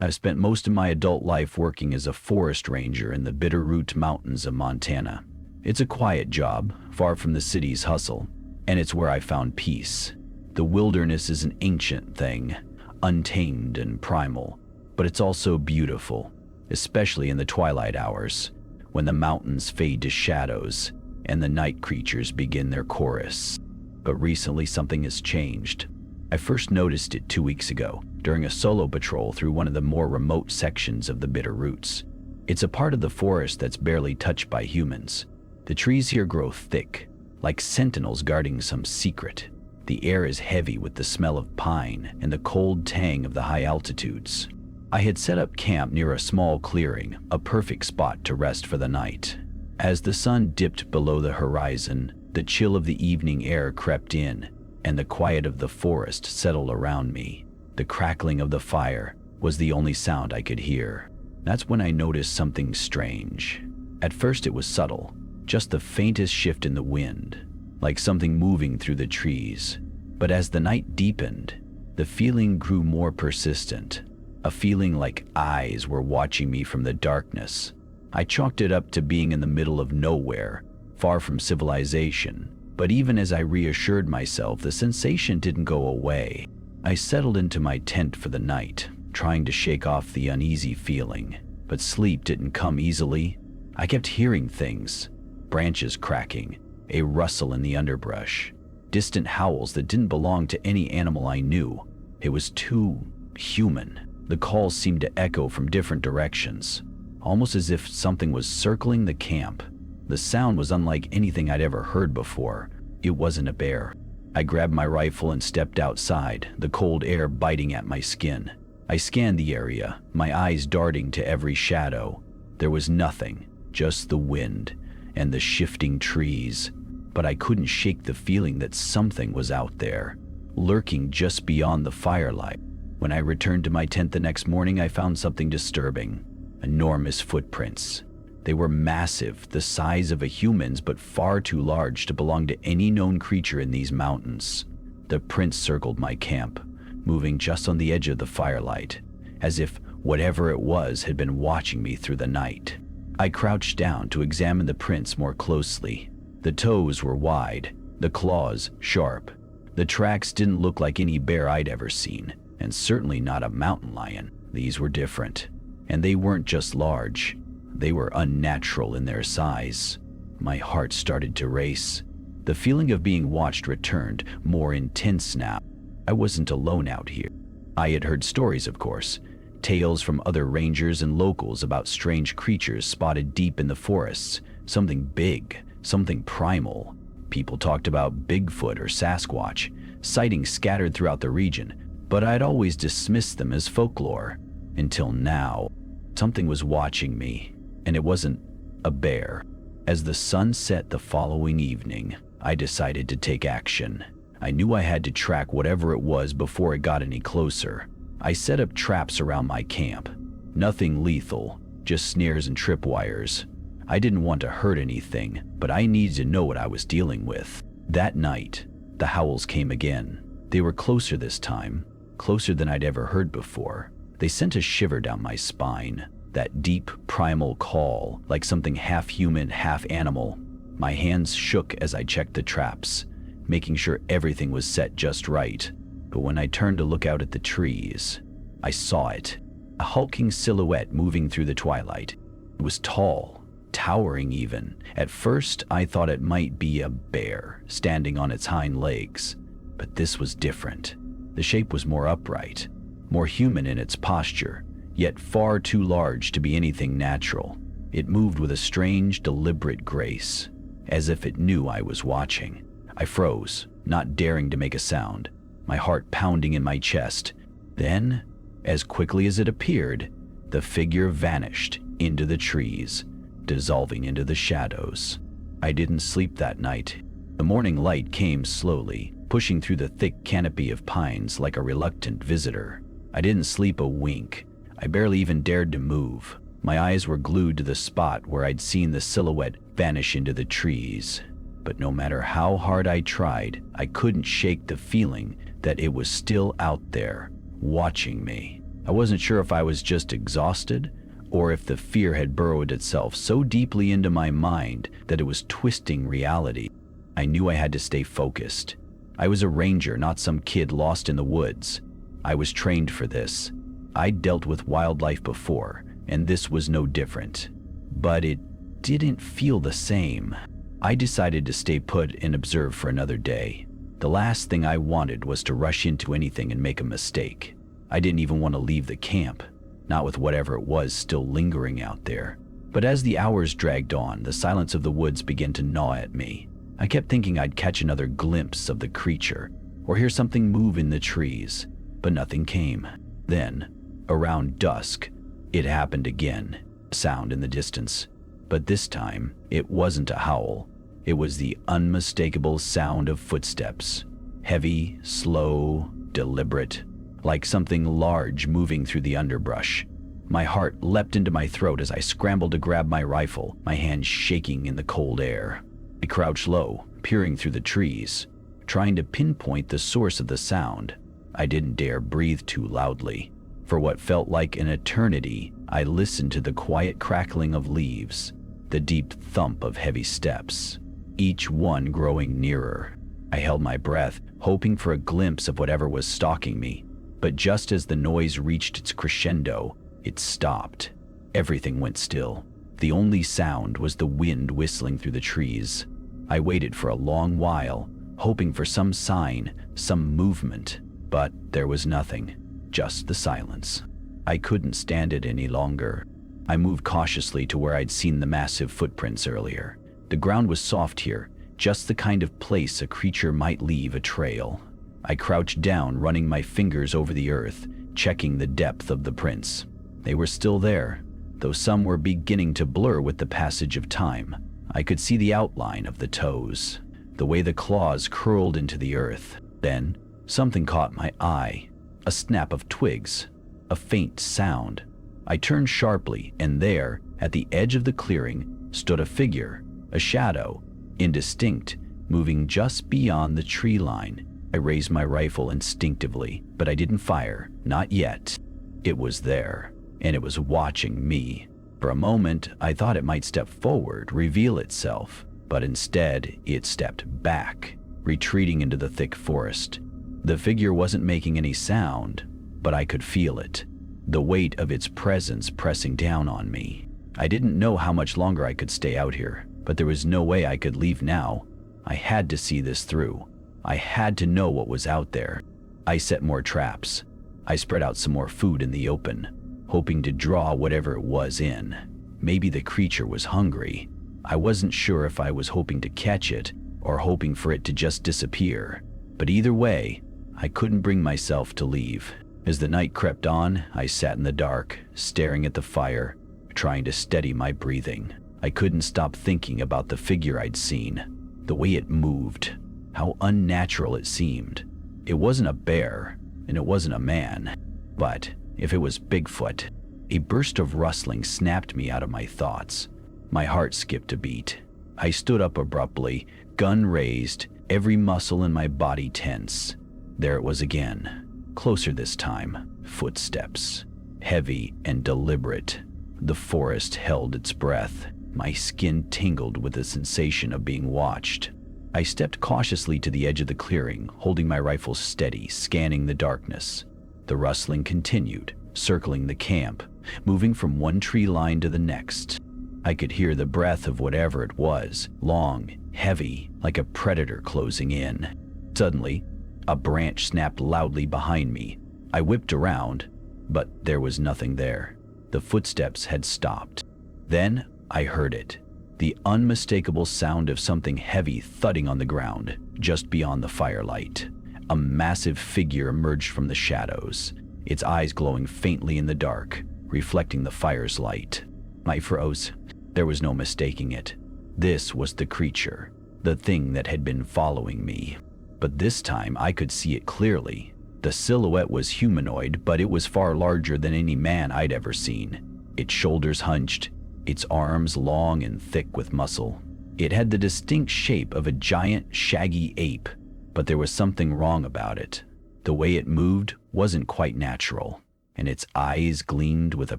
I've spent most of my adult life working as a forest ranger in the Bitterroot Mountains of Montana. It's a quiet job, far from the city's hustle, and it's where I found peace. The wilderness is an ancient thing, untamed and primal, but it's also beautiful, especially in the twilight hours, when the mountains fade to shadows and the night creatures begin their chorus. But recently something has changed. I first noticed it 2 weeks ago, during a solo patrol through one of the more remote sections of the Bitterroots. It's a part of the forest that's barely touched by humans. The trees here grow thick, like sentinels guarding some secret. The air is heavy with the smell of pine and the cold tang of the high altitudes. I had set up camp near a small clearing, a perfect spot to rest for the night. As the sun dipped below the horizon, the chill of the evening air crept in, and the quiet of the forest settled around me. The crackling of the fire was the only sound I could hear. That's when I noticed something strange. At first it was subtle, just the faintest shift in the wind, like something moving through the trees. But as the night deepened, the feeling grew more persistent, a feeling like eyes were watching me from the darkness. I chalked it up to being in the middle of nowhere, far from civilization. But even as I reassured myself, the sensation didn't go away. I settled into my tent for the night, trying to shake off the uneasy feeling, but sleep didn't come easily. I kept hearing things, branches cracking, a rustle in the underbrush, distant howls that didn't belong to any animal I knew. It was too human. The calls seemed to echo from different directions, almost as if something was circling the camp. The sound was unlike anything I'd ever heard before. It wasn't a bear. I grabbed my rifle and stepped outside, the cold air biting at my skin. I scanned the area, my eyes darting to every shadow. There was nothing, just the wind and the shifting trees. But I couldn't shake the feeling that something was out there, lurking just beyond the firelight. When I returned to my tent the next morning, I found something disturbing. Enormous footprints. They were massive, the size of a human's, but far too large to belong to any known creature in these mountains. The prints circled my camp, moving just on the edge of the firelight, as if whatever it was had been watching me through the night. I crouched down to examine the prints more closely. The toes were wide, the claws sharp. The tracks didn't look like any bear I'd ever seen, and certainly not a mountain lion. These were different, and they weren't just large. They were unnatural in their size. My heart started to race. The feeling of being watched returned, more intense now. I wasn't alone out here. I had heard stories, of course, tales from other rangers and locals about strange creatures spotted deep in the forests, something big, something primal. People talked about Bigfoot or Sasquatch, sightings scattered throughout the region, but I'd always dismissed them as folklore. Until now, something was watching me. And it wasn't a bear. As the sun set the following evening, I decided to take action. I knew I had to track whatever it was before it got any closer. I set up traps around my camp. Nothing lethal, just snares and tripwires. I didn't want to hurt anything, but I needed to know what I was dealing with. That night, the howls came again. They were closer this time, closer than I'd ever heard before. They sent a shiver down my spine. That deep, primal call, like something half human, half animal. My hands shook as I checked the traps, making sure everything was set just right. But when I turned to look out at the trees, I saw it. A hulking silhouette moving through the twilight. It was tall, towering even. At first, I thought it might be a bear, standing on its hind legs. But this was different. The shape was more upright, more human in its posture, yet far too large to be anything natural. It moved with a strange, deliberate grace, as if it knew I was watching. I froze, not daring to make a sound, my heart pounding in my chest. Then, as quickly as it appeared, the figure vanished into the trees, dissolving into the shadows. I didn't sleep that night. The morning light came slowly, pushing through the thick canopy of pines like a reluctant visitor. I didn't sleep a wink. I barely even dared to move. My eyes were glued to the spot where I'd seen the silhouette vanish into the trees. But no matter how hard I tried, I couldn't shake the feeling that it was still out there, watching me. I wasn't sure if I was just exhausted or if the fear had burrowed itself so deeply into my mind that it was twisting reality. I knew I had to stay focused. I was a ranger, not some kid lost in the woods. I was trained for this. I'd dealt with wildlife before, and this was no different. But it didn't feel the same. I decided to stay put and observe for another day. The last thing I wanted was to rush into anything and make a mistake. I didn't even want to leave the camp, not with whatever it was still lingering out there. But as the hours dragged on, the silence of the woods began to gnaw at me. I kept thinking I'd catch another glimpse of the creature or hear something move in the trees, but nothing came. Then, around dusk, it happened again, a sound in the distance. But this time, it wasn't a howl. It was the unmistakable sound of footsteps. Heavy, slow, deliberate, like something large moving through the underbrush. My heart leapt into my throat as I scrambled to grab my rifle, my hands shaking in the cold air. I crouched low, peering through the trees, trying to pinpoint the source of the sound. I didn't dare breathe too loudly. For what felt like an eternity, I listened to the quiet crackling of leaves, the deep thump of heavy steps, each one growing nearer. I held my breath, hoping for a glimpse of whatever was stalking me. But just as the noise reached its crescendo, it stopped. Everything went still. The only sound was the wind whistling through the trees. I waited for a long while, hoping for some sign, some movement, but there was nothing, just the silence. I couldn't stand it any longer. I moved cautiously to where I'd seen the massive footprints earlier. The ground was soft here, just the kind of place a creature might leave a trail. I crouched down, running my fingers over the earth, checking the depth of the prints. They were still there, though some were beginning to blur with the passage of time. I could see the outline of the toes, the way the claws curled into the earth. Then, something caught my eye. A snap of twigs, a faint sound. I turned sharply, and there, at the edge of the clearing, stood a figure, a shadow, indistinct, moving just beyond the tree line. I raised my rifle instinctively, but I didn't fire, not yet. It was there, and it was watching me. For a moment, I thought it might step forward, reveal itself, but instead, it stepped back, retreating into the thick forest. The figure wasn't making any sound, but I could feel it, the weight of its presence pressing down on me. I didn't know how much longer I could stay out here, but there was no way I could leave now. I had to see this through. I had to know what was out there. I set more traps. I spread out some more food in the open, hoping to draw whatever it was in. Maybe the creature was hungry. I wasn't sure if I was hoping to catch it or hoping for it to just disappear. But either way, I couldn't bring myself to leave. As the night crept on, I sat in the dark, staring at the fire, trying to steady my breathing. I couldn't stop thinking about the figure I'd seen, the way it moved, how unnatural it seemed. It wasn't a bear, and it wasn't a man. But if it was Bigfoot, a burst of rustling snapped me out of my thoughts. My heart skipped a beat. I stood up abruptly, gun raised, every muscle in my body tense. There it was again, closer this time, footsteps, heavy and deliberate. The forest held its breath. My skin tingled with the sensation of being watched. I stepped cautiously to the edge of the clearing, holding my rifle steady, scanning the darkness. The rustling continued, circling the camp, moving from one tree line to the next. I could hear the breath of whatever it was, long, heavy, like a predator closing in. Suddenly, a branch snapped loudly behind me. I whipped around, but there was nothing there. The footsteps had stopped. Then I heard it, the unmistakable sound of something heavy thudding on the ground just beyond the firelight. A massive figure emerged from the shadows, its eyes glowing faintly in the dark, reflecting the fire's light. I froze. There was no mistaking it. This was the creature, the thing that had been following me. But this time I could see it clearly. The silhouette was humanoid, but it was far larger than any man I'd ever seen. Its shoulders hunched, its arms long and thick with muscle. It had the distinct shape of a giant, shaggy ape, but there was something wrong about it. The way it moved wasn't quite natural, and its eyes gleamed with a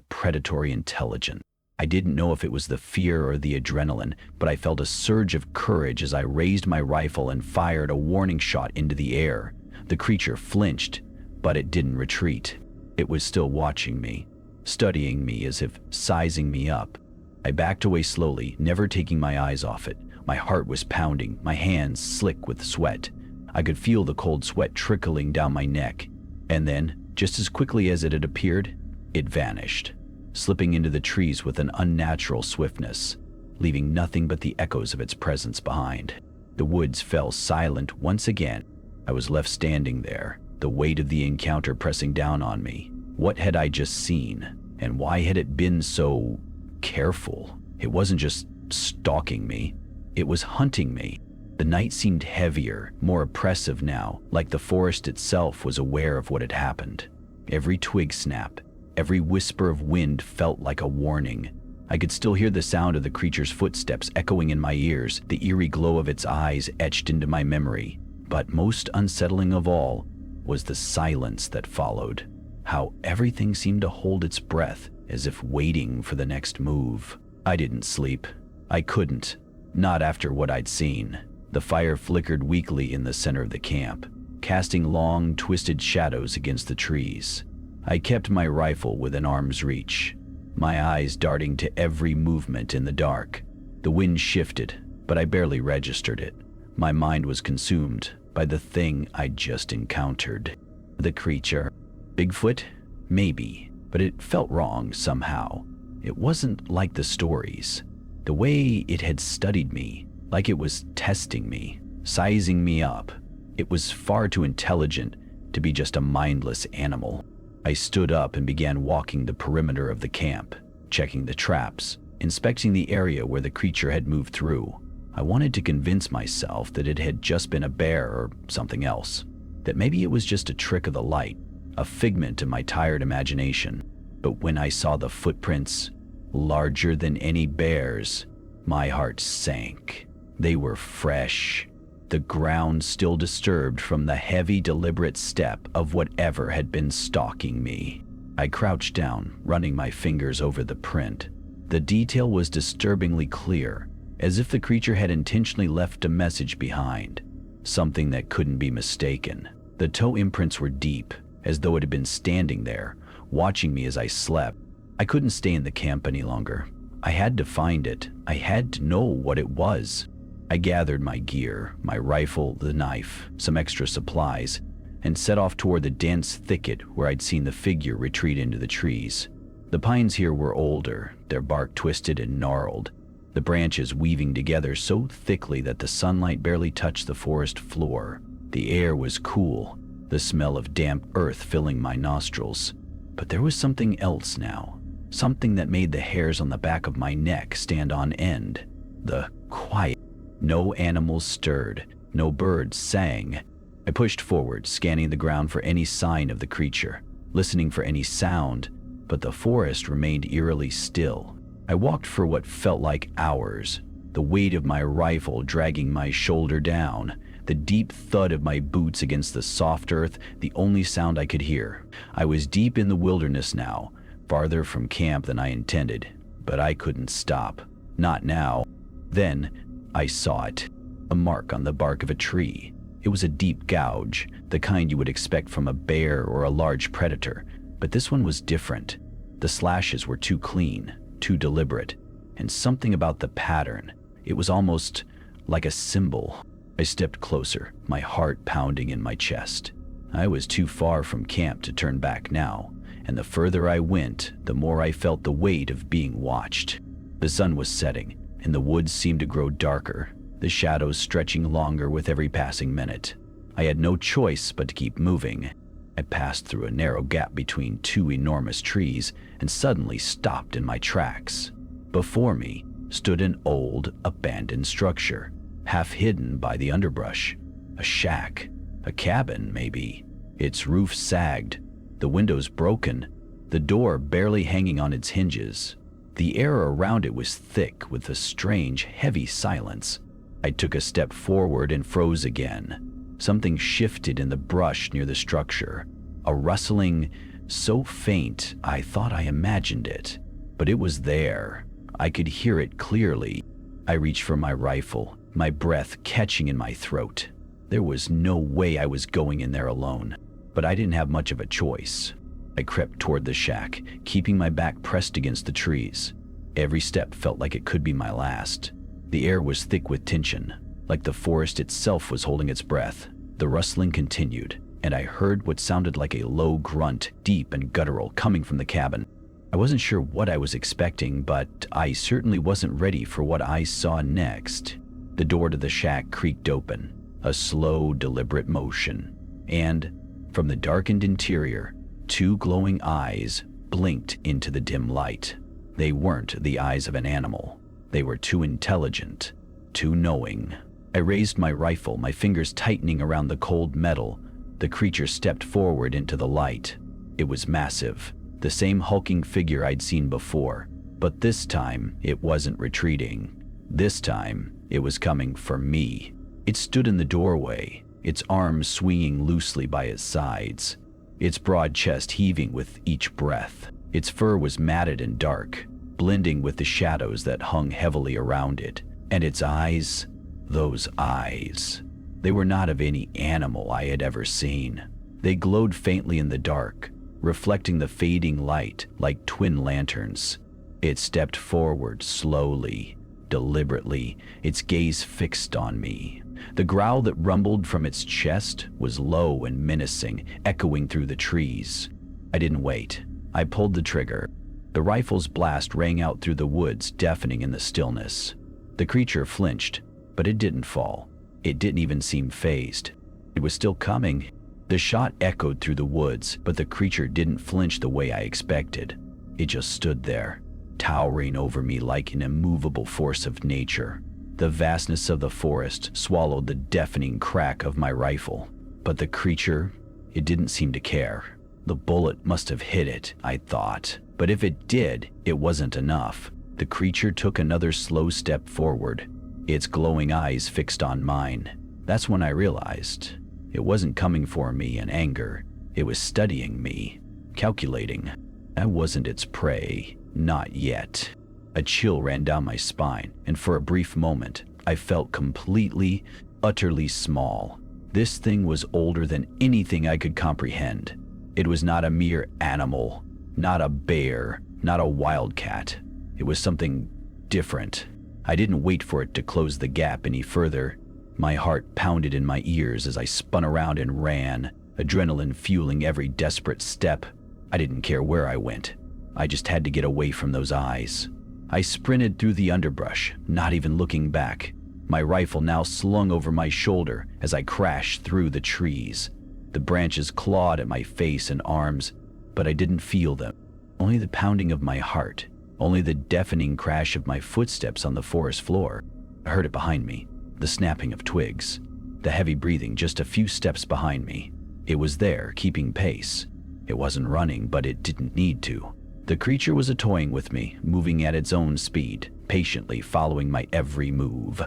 predatory intelligence. I didn't know if it was the fear or the adrenaline, but I felt a surge of courage as I raised my rifle and fired a warning shot into the air. The creature flinched, but it didn't retreat. It was still watching me, studying me as if sizing me up. I backed away slowly, never taking my eyes off it. My heart was pounding, my hands slick with sweat. I could feel the cold sweat trickling down my neck. And then, just as quickly as it had appeared, it vanished, slipping into the trees with an unnatural swiftness, leaving nothing but the echoes of its presence behind. The woods fell silent once again. I was left standing there, the weight of the encounter pressing down on me. What had I just seen? And why had it been so careful? It wasn't just stalking me, it was hunting me. The night seemed heavier, more oppressive now, like the forest itself was aware of what had happened. Every twig snap, every whisper of wind felt like a warning. I could still hear the sound of the creature's footsteps echoing in my ears, the eerie glow of its eyes etched into my memory. But most unsettling of all was the silence that followed. How everything seemed to hold its breath, as if waiting for the next move. I didn't sleep. I couldn't. Not after what I'd seen. The fire flickered weakly in the center of the camp, casting long, twisted shadows against the trees. I kept my rifle within arm's reach, my eyes darting to every movement in the dark. The wind shifted, but I barely registered it. My mind was consumed by the thing I'd just encountered. The creature. Bigfoot? Maybe, but it felt wrong somehow. It wasn't like the stories. The way it had studied me, like it was testing me, sizing me up. It was far too intelligent to be just a mindless animal. I stood up and began walking the perimeter of the camp, checking the traps, inspecting the area where the creature had moved through. I wanted to convince myself that it had just been a bear or something else, that maybe it was just a trick of the light, a figment of my tired imagination. But when I saw the footprints, larger than any bear's, my heart sank. They were fresh, the ground still disturbed from the heavy, deliberate step of whatever had been stalking me. I crouched down, running my fingers over the print. The detail was disturbingly clear, as if the creature had intentionally left a message behind, something that couldn't be mistaken. The toe imprints were deep, as though it had been standing there, watching me as I slept. I couldn't stay in the camp any longer. I had to find it. I had to know what it was. I gathered my gear, my rifle, the knife, some extra supplies, and set off toward the dense thicket where I'd seen the figure retreat into the trees. The pines here were older, their bark twisted and gnarled, the branches weaving together so thickly that the sunlight barely touched the forest floor. The air was cool, the smell of damp earth filling my nostrils. But there was something else now, something that made the hairs on the back of my neck stand on end. The quiet. No animals stirred, no birds sang. I pushed forward, scanning the ground for any sign of the creature, listening for any sound, but the forest remained eerily still. I walked for what felt like hours, the weight of my rifle dragging my shoulder down, the deep thud of my boots against the soft earth, the only sound I could hear. I was deep in the wilderness now, farther from camp than I intended, but I couldn't stop. Not now. Then, I saw it. A mark on the bark of a tree. It was a deep gouge, the kind you would expect from a bear or a large predator, but this one was different. The slashes were too clean, too deliberate, and something about the pattern. It was almost like a symbol. I stepped closer, my heart pounding in my chest. I was too far from camp to turn back now, and the further I went, the more I felt the weight of being watched. The sun was setting, and the woods seemed to grow darker, the shadows stretching longer with every passing minute. I had no choice but to keep moving. I passed through a narrow gap between two enormous trees and suddenly stopped in my tracks. Before me stood an old, abandoned structure, half hidden by the underbrush. A shack, a cabin maybe. Its roof sagged, the windows broken, the door barely hanging on its hinges. The air around it was thick with a strange, heavy silence. I took a step forward and froze again. Something shifted in the brush near the structure, a rustling, so faint I thought I imagined it. But it was there. I could hear it clearly. I reached for my rifle, my breath catching in my throat. There was no way I was going in there alone, but I didn't have much of a choice. I crept toward the shack, keeping my back pressed against the trees. Every step felt like it could be my last. The air was thick with tension, like the forest itself was holding its breath. The rustling continued, and I heard what sounded like a low grunt, deep and guttural, coming from the cabin. I wasn't sure what I was expecting, but I certainly wasn't ready for what I saw next. The door to the shack creaked open, a slow, deliberate motion, and from the darkened interior, two glowing eyes blinked into the dim light. They weren't the eyes of an animal. They were too intelligent, too knowing. I raised my rifle, my fingers tightening around the cold metal. The creature stepped forward into the light. It was massive, the same hulking figure I'd seen before, but this time it wasn't retreating. This time it was coming for me. It stood in the doorway, its arms swinging loosely by its sides, its broad chest heaving with each breath. Its fur was matted and dark, blending with the shadows that hung heavily around it. And its eyes, those eyes, they were not of any animal I had ever seen. They glowed faintly in the dark, reflecting the fading light like twin lanterns. It stepped forward slowly, deliberately, its gaze fixed on me. The growl that rumbled from its chest was low and menacing, echoing through the trees. I didn't wait. I pulled the trigger. The rifle's blast rang out through the woods, deafening in the stillness. The creature flinched, but it didn't fall. It didn't even seem fazed. It was still coming. The shot echoed through the woods, but the creature didn't flinch the way I expected. It just stood there, towering over me like an immovable force of nature. The vastness of the forest swallowed the deafening crack of my rifle, but the creature, it didn't seem to care. The bullet must have hit it, I thought, but if it did, it wasn't enough. The creature took another slow step forward, its glowing eyes fixed on mine. That's when I realized it wasn't coming for me in anger. It was studying me, calculating. I wasn't its prey, not yet. A chill ran down my spine, and for a brief moment, I felt completely, utterly small. This thing was older than anything I could comprehend. It was not a mere animal, not a bear, not a wildcat. It was something different. I didn't wait for it to close the gap any further. My heart pounded in my ears as I spun around and ran, adrenaline fueling every desperate step. I didn't care where I went. I just had to get away from those eyes. I sprinted through the underbrush, not even looking back, my rifle now slung over my shoulder as I crashed through the trees. The branches clawed at my face and arms, but I didn't feel them. Only the pounding of my heart, only the deafening crash of my footsteps on the forest floor. I heard it behind me, the snapping of twigs, the heavy breathing just a few steps behind me. It was there, keeping pace. It wasn't running, but it didn't need to. The creature was toying with me, moving at its own speed, patiently following my every move.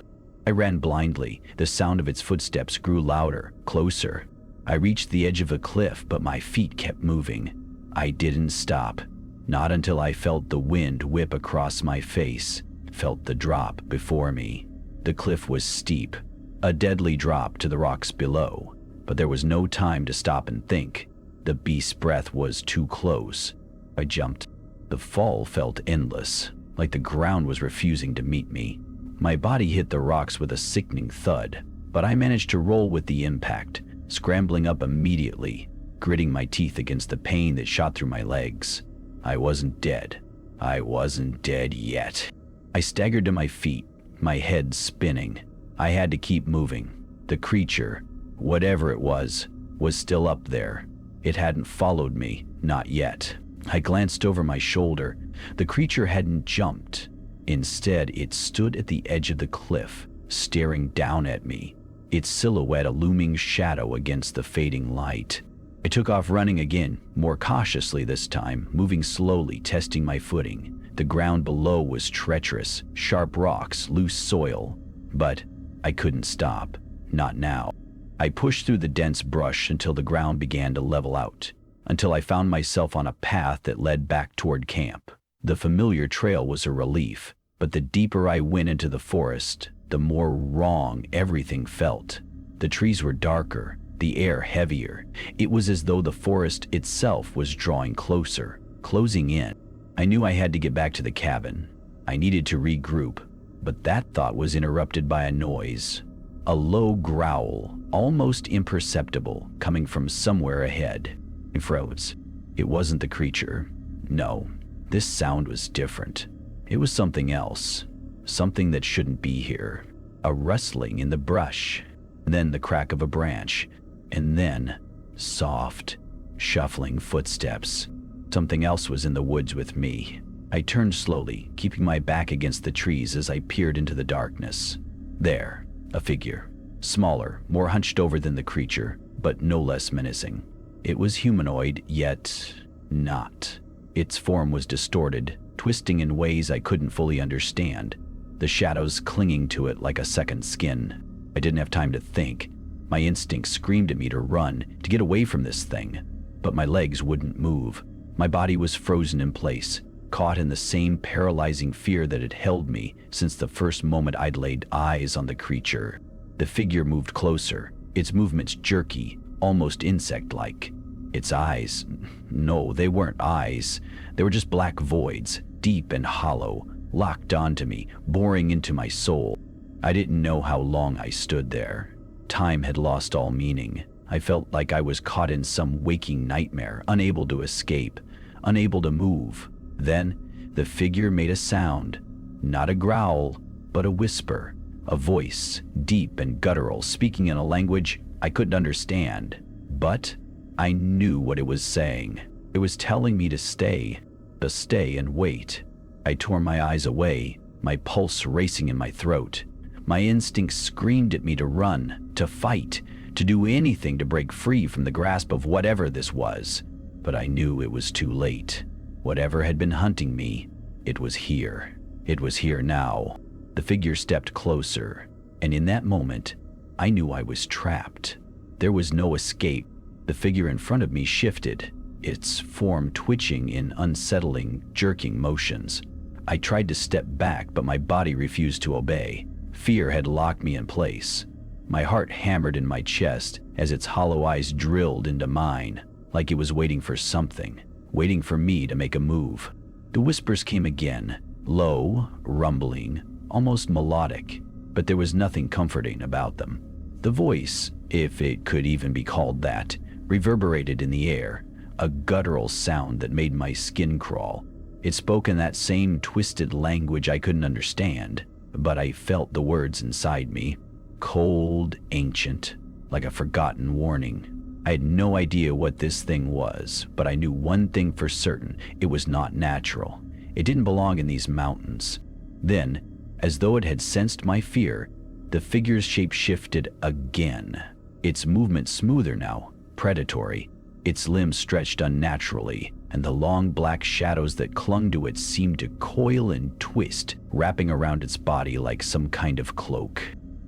I ran blindly. The sound of its footsteps grew louder, closer. I reached the edge of a cliff, but my feet kept moving. I didn't stop, not until I felt the wind whip across my face, felt the drop before me. The cliff was steep, a deadly drop to the rocks below, but there was no time to stop and think. The beast's breath was too close. I jumped. The fall felt endless, like the ground was refusing to meet me. My body hit the rocks with a sickening thud, but I managed to roll with the impact, scrambling up immediately, gritting my teeth against the pain that shot through my legs. I wasn't dead. I wasn't dead yet. I staggered to my feet, my head spinning. I had to keep moving. The creature, whatever it was still up there. It hadn't followed me, not yet. I glanced over my shoulder. The creature hadn't jumped. Instead, it stood at the edge of the cliff, staring down at me, its silhouette a looming shadow against the fading light. I took off running again, more cautiously this time, moving slowly, testing my footing. The ground below was treacherous, sharp rocks, loose soil. But I couldn't stop. Not now. I pushed through the dense brush until the ground began to level out. until I found myself on a path that led back toward camp. The familiar trail was a relief, but the deeper I went into the forest, the more wrong everything felt. The trees were darker, the air heavier. It was as though the forest itself was drawing closer, closing in. I knew I had to get back to the cabin. I needed to regroup, but that thought was interrupted by a noise. A low growl, almost imperceptible, coming from somewhere ahead. I froze. It wasn't the creature. No, this sound was different. It was something else, something that shouldn't be here. A rustling in the brush, then the crack of a branch, and then soft, shuffling footsteps. Something else was in the woods with me. I turned slowly, keeping my back against the trees as I peered into the darkness. There, a figure, smaller, more hunched over than the creature, but no less menacing. It was humanoid, yet not. Its form was distorted, twisting in ways I couldn't fully understand, the shadows clinging to it like a second skin. I didn't have time to think. My instinct screamed at me to run, to get away from this thing, but my legs wouldn't move. My body was frozen in place, caught in the same paralyzing fear that had held me since the first moment I'd laid eyes on the creature. The figure moved closer, its movements jerky, almost insect-like. Its eyes, no, they weren't eyes. They were just black voids, deep and hollow, locked onto me, boring into my soul. I didn't know how long I stood there. Time had lost all meaning. I felt like I was caught in some waking nightmare, unable to escape, unable to move. Then, the figure made a sound. Not a growl, but a whisper. A voice, deep and guttural, speaking in a language I couldn't understand. But I knew what it was saying. It was telling me to stay and wait. I tore my eyes away, my pulse racing in my throat. My instincts screamed at me to run, to fight, to do anything to break free from the grasp of whatever this was. But I knew it was too late. Whatever had been hunting me, it was here. It was here now. The figure stepped closer, and in that moment, I knew I was trapped. There was no escape. The figure in front of me shifted, its form twitching in unsettling, jerking motions. I tried to step back, but my body refused to obey. Fear had locked me in place. My heart hammered in my chest as its hollow eyes drilled into mine, like it was waiting for something, waiting for me to make a move. The whispers came again, low, rumbling, almost melodic, but there was nothing comforting about them. The voice, if it could even be called that, reverberated in the air, a guttural sound that made my skin crawl. It spoke in that same twisted language I couldn't understand, but I felt the words inside me, cold, ancient, like a forgotten warning. I had no idea what this thing was, but I knew one thing for certain: it was not natural. It didn't belong in these mountains. Then, as though it had sensed my fear, the figure's shape shifted again, its movement smoother now, predatory. Its limbs stretched unnaturally, and the long black shadows that clung to it seemed to coil and twist, wrapping around its body like some kind of cloak.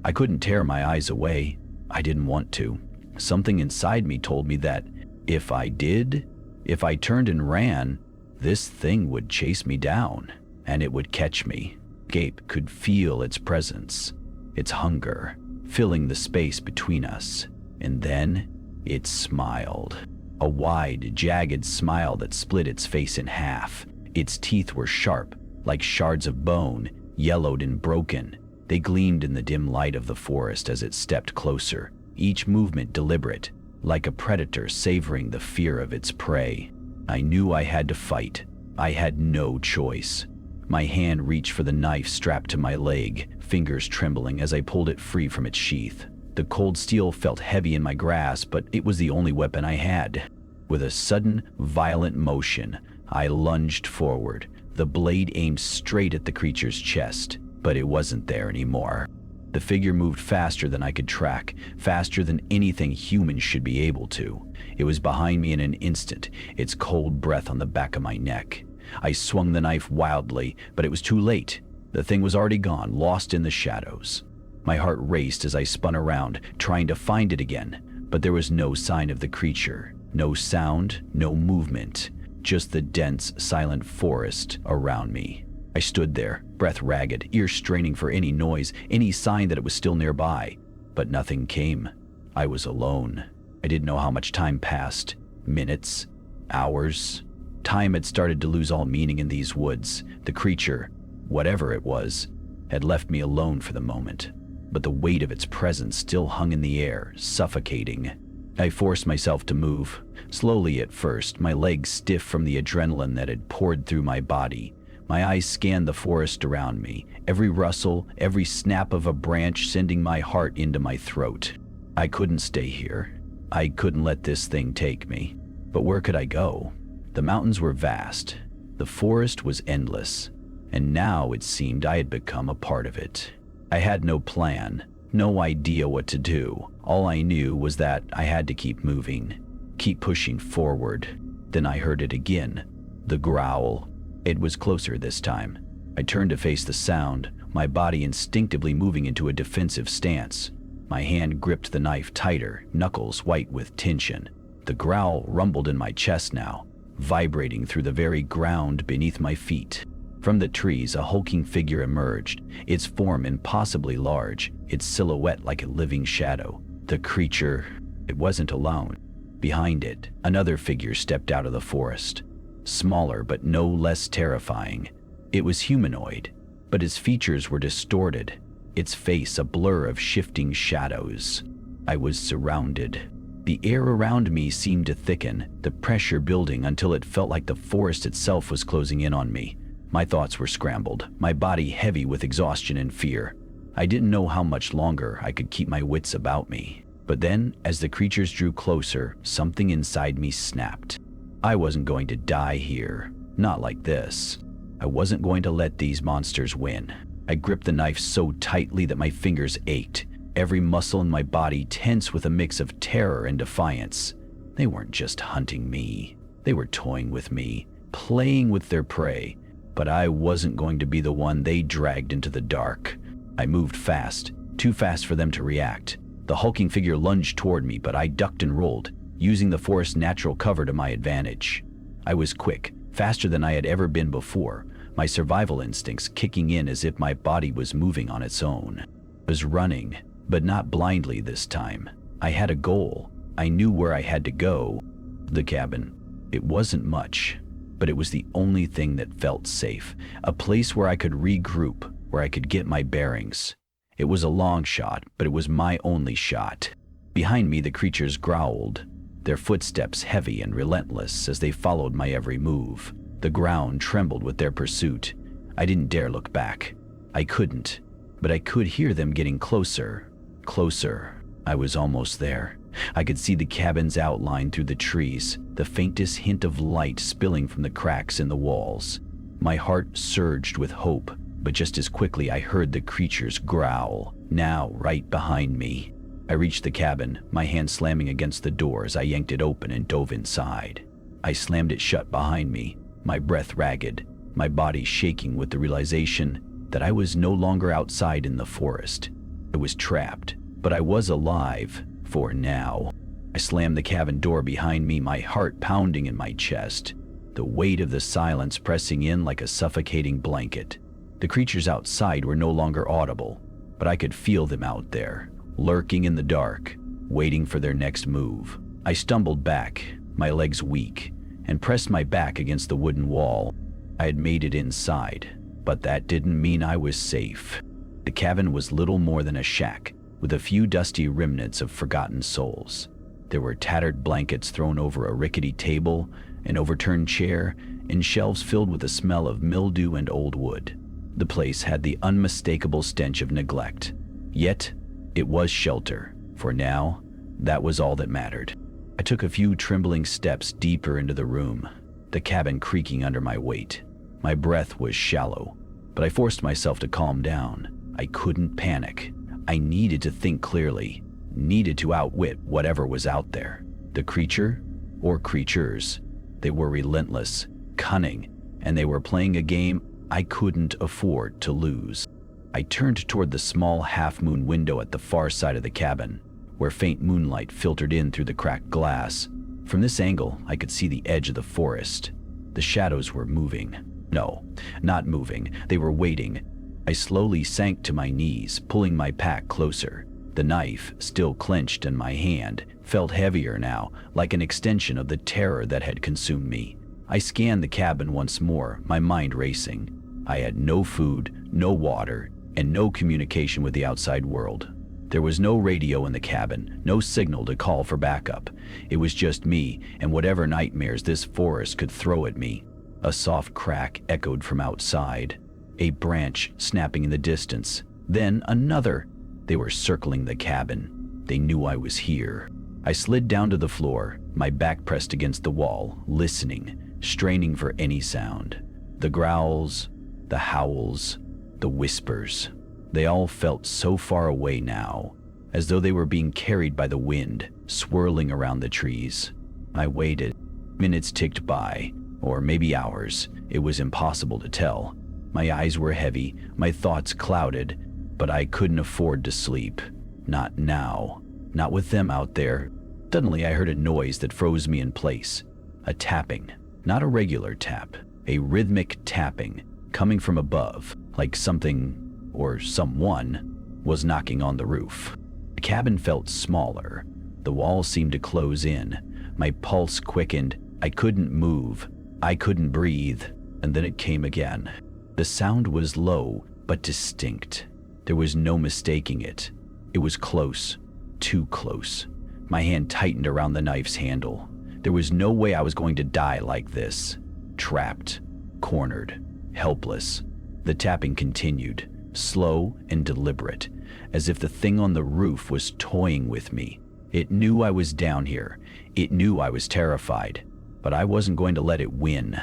I couldn't tear my eyes away. I didn't want to. Something inside me told me that if I did, if I turned and ran, this thing would chase me down, and it would catch me. Gape could feel its presence, its hunger, filling the space between us. And then it smiled. A wide, jagged smile that split its face in half. Its teeth were sharp, like shards of bone, yellowed and broken. They gleamed in the dim light of the forest as it stepped closer, each movement deliberate, like a predator savoring the fear of its prey. I knew I had to fight. I had no choice. My hand reached for the knife strapped to my leg, fingers trembling as I pulled it free from its sheath. The cold steel felt heavy in my grasp, but it was the only weapon I had. With a sudden, violent motion, I lunged forward. The blade aimed straight at the creature's chest, but it wasn't there anymore. The figure moved faster than I could track, faster than anything human should be able to. It was behind me in an instant, its cold breath on the back of my neck. I swung the knife wildly, but it was too late. The thing was already gone, lost in the shadows. My heart raced as I spun around, trying to find it again, but there was no sign of the creature. No sound, no movement, just the dense, silent forest around me. I stood there, breath ragged, ears straining for any noise, any sign that it was still nearby. But nothing came. I was alone. I didn't know how much time passed. Minutes, hours. Time had started to lose all meaning in these woods. The creature, whatever it was, had left me alone for the moment. But the weight of its presence still hung in the air, suffocating. I forced myself to move, slowly at first, my legs stiff from the adrenaline that had poured through my body. My eyes scanned the forest around me, every rustle, every snap of a branch sending my heart into my throat. I couldn't stay here. I couldn't let this thing take me. But where could I go? The mountains were vast. The forest was endless. And now it seemed I had become a part of it. I had no plan, no idea what to do. All I knew was that I had to keep moving, keep pushing forward. Then I heard it again, the growl. It was closer this time. I turned to face the sound, my body instinctively moving into a defensive stance. My hand gripped the knife tighter, knuckles white with tension. The growl rumbled in my chest now, vibrating through the very ground beneath my feet. From the trees, a hulking figure emerged, its form impossibly large, its silhouette like a living shadow. The creature, it wasn't alone. Behind it, another figure stepped out of the forest. Smaller but no less terrifying. It was humanoid, but its features were distorted, its face a blur of shifting shadows. I was surrounded. The air around me seemed to thicken, the pressure building until it felt like the forest itself was closing in on me. My thoughts were scrambled, my body heavy with exhaustion and fear. I didn't know how much longer I could keep my wits about me. But then, as the creatures drew closer, something inside me snapped. I wasn't going to die here. Not like this. I wasn't going to let these monsters win. I gripped the knife so tightly that my fingers ached, every muscle in my body tense with a mix of terror and defiance. They weren't just hunting me. They were toying with me, playing with their prey. But I wasn't going to be the one they dragged into the dark. I moved fast, too fast for them to react. The hulking figure lunged toward me, but I ducked and rolled, using the forest's natural cover to my advantage. I was quick, faster than I had ever been before, my survival instincts kicking in as if my body was moving on its own. I was running, but not blindly this time. I had a goal. I knew where I had to go. The cabin. It wasn't much, but it was the only thing that felt safe, a place where I could regroup, where I could get my bearings. It was a long shot, but it was my only shot. Behind me, the creatures growled, their footsteps heavy and relentless as they followed my every move. The ground trembled with their pursuit. I didn't dare look back. I couldn't, but I could hear them getting closer, closer. I was almost there. I could see the cabin's outline through the trees, the faintest hint of light spilling from the cracks in the walls. My heart surged with hope, but just as quickly I heard the creatures growl, now right behind me. I reached the cabin, my hand slamming against the door as I yanked it open and dove inside. I slammed it shut behind me, my breath ragged, my body shaking with the realization that I was no longer outside in the forest. I was trapped, but I was alive. For now. I slammed the cabin door behind me, my heart pounding in my chest, the weight of the silence pressing in like a suffocating blanket. The creatures outside were no longer audible, but I could feel them out there, lurking in the dark, waiting for their next move. I stumbled back, my legs weak, and pressed my back against the wooden wall. I had made it inside, but that didn't mean I was safe. The cabin was little more than a shack, with a few dusty remnants of forgotten souls. There were tattered blankets thrown over a rickety table, an overturned chair, and shelves filled with the smell of mildew and old wood. The place had the unmistakable stench of neglect. Yet, it was shelter. For now, that was all that mattered. I took a few trembling steps deeper into the room, the cabin creaking under my weight. My breath was shallow, but I forced myself to calm down. I couldn't panic. I needed to think clearly, needed to outwit whatever was out there. The creature, or creatures, they were relentless, cunning, and they were playing a game I couldn't afford to lose. I turned toward the small half-moon window at the far side of the cabin, where faint moonlight filtered in through the cracked glass. From this angle, I could see the edge of the forest. The shadows were moving. No, not moving. They were waiting. I slowly sank to my knees, pulling my pack closer. The knife, still clenched in my hand, felt heavier now, like an extension of the terror that had consumed me. I scanned the cabin once more, my mind racing. I had no food, no water, and no communication with the outside world. There was no radio in the cabin, no signal to call for backup. It was just me and whatever nightmares this forest could throw at me. A soft crack echoed from outside, a branch snapping in the distance. Then another. They were circling the cabin. They knew I was here. I slid down to the floor, my back pressed against the wall, listening, straining for any sound. The growls, the howls, the whispers. They all felt so far away now, as though they were being carried by the wind, swirling around the trees. I waited. Minutes ticked by, or maybe hours. It was impossible to tell. My eyes were heavy, my thoughts clouded, but I couldn't afford to sleep. Not now. Not with them out there. Suddenly I heard a noise that froze me in place. A tapping. Not a regular tap. A rhythmic tapping, coming from above, like something, or someone, was knocking on the roof. The cabin felt smaller. The walls seemed to close in. My pulse quickened. I couldn't move. I couldn't breathe. And then it came again. The sound was low, but distinct. There was no mistaking it. It was close. Too close. My hand tightened around the knife's handle. There was no way I was going to die like this. Trapped. Cornered. Helpless. The tapping continued. Slow and deliberate, as if the thing on the roof was toying with me. It knew I was down here. It knew I was terrified, but I wasn't going to let it win.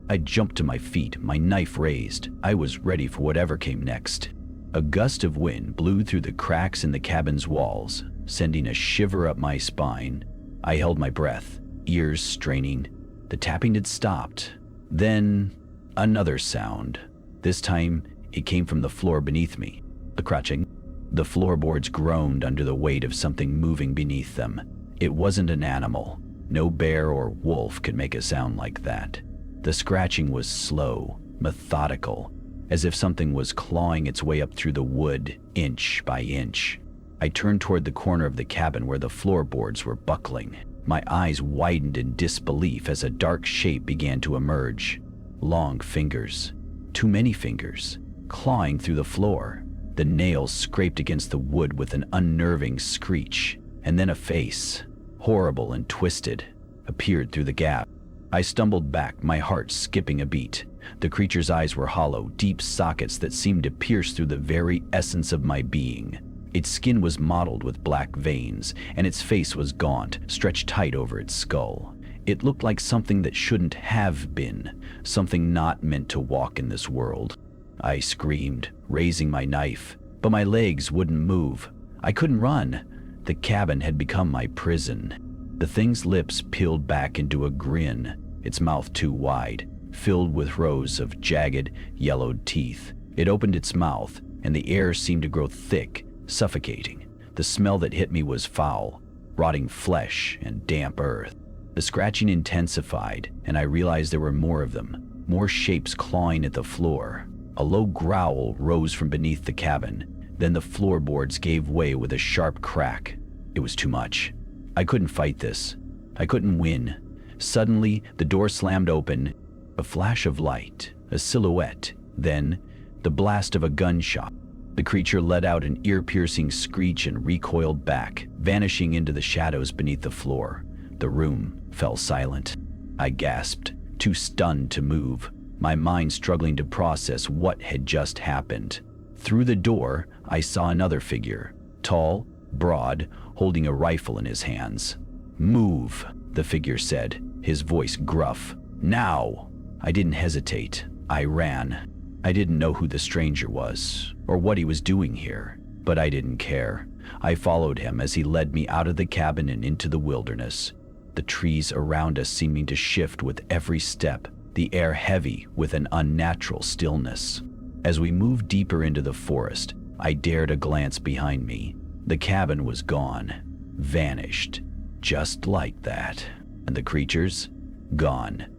I jumped to my feet, my knife raised. I was ready for whatever came next. A gust of wind blew through the cracks in the cabin's walls, sending a shiver up my spine. I held my breath, ears straining. The tapping had stopped. Then, another sound. This time, it came from the floor beneath me. The crunching. The floorboards groaned under the weight of something moving beneath them. It wasn't an animal. No bear or wolf could make a sound like that. The scratching was slow, methodical, as if something was clawing its way up through the wood, inch by inch. I turned toward the corner of the cabin where the floorboards were buckling. My eyes widened in disbelief as a dark shape began to emerge. Long fingers. Too many fingers. Clawing through the floor. The nails scraped against the wood with an unnerving screech, and then a face, horrible and twisted, appeared through the gap. I stumbled back, my heart skipping a beat. The creature's eyes were hollow, deep sockets that seemed to pierce through the very essence of my being. Its skin was mottled with black veins, and its face was gaunt, stretched tight over its skull. It looked like something that shouldn't have been, something not meant to walk in this world. I screamed, raising my knife, but my legs wouldn't move. I couldn't run. The cabin had become my prison. The thing's lips peeled back into a grin, its mouth too wide, filled with rows of jagged, yellowed teeth. It opened its mouth, and the air seemed to grow thick, suffocating. The smell that hit me was foul, rotting flesh and damp earth. The scratching intensified, and I realized there were more of them, more shapes clawing at the floor. A low growl rose from beneath the cabin. Then the floorboards gave way with a sharp crack. It was too much. I couldn't fight this. I couldn't win. Suddenly, the door slammed open. A flash of light, a silhouette, then the blast of a gunshot. The creature let out an ear-piercing screech and recoiled back, vanishing into the shadows beneath the floor. The room fell silent. I gasped, too stunned to move, my mind struggling to process what had just happened. Through the door, I saw another figure, tall, broad, holding a rifle in his hands. "Move," the figure said, his voice gruff. "Now!" I didn't hesitate. I ran. I didn't know who the stranger was, or what he was doing here, but I didn't care. I followed him as he led me out of the cabin and into the wilderness, the trees around us seeming to shift with every step, the air heavy with an unnatural stillness. As we moved deeper into the forest, I dared a glance behind me. The cabin was gone, vanished, just like that. And the creatures? Gone.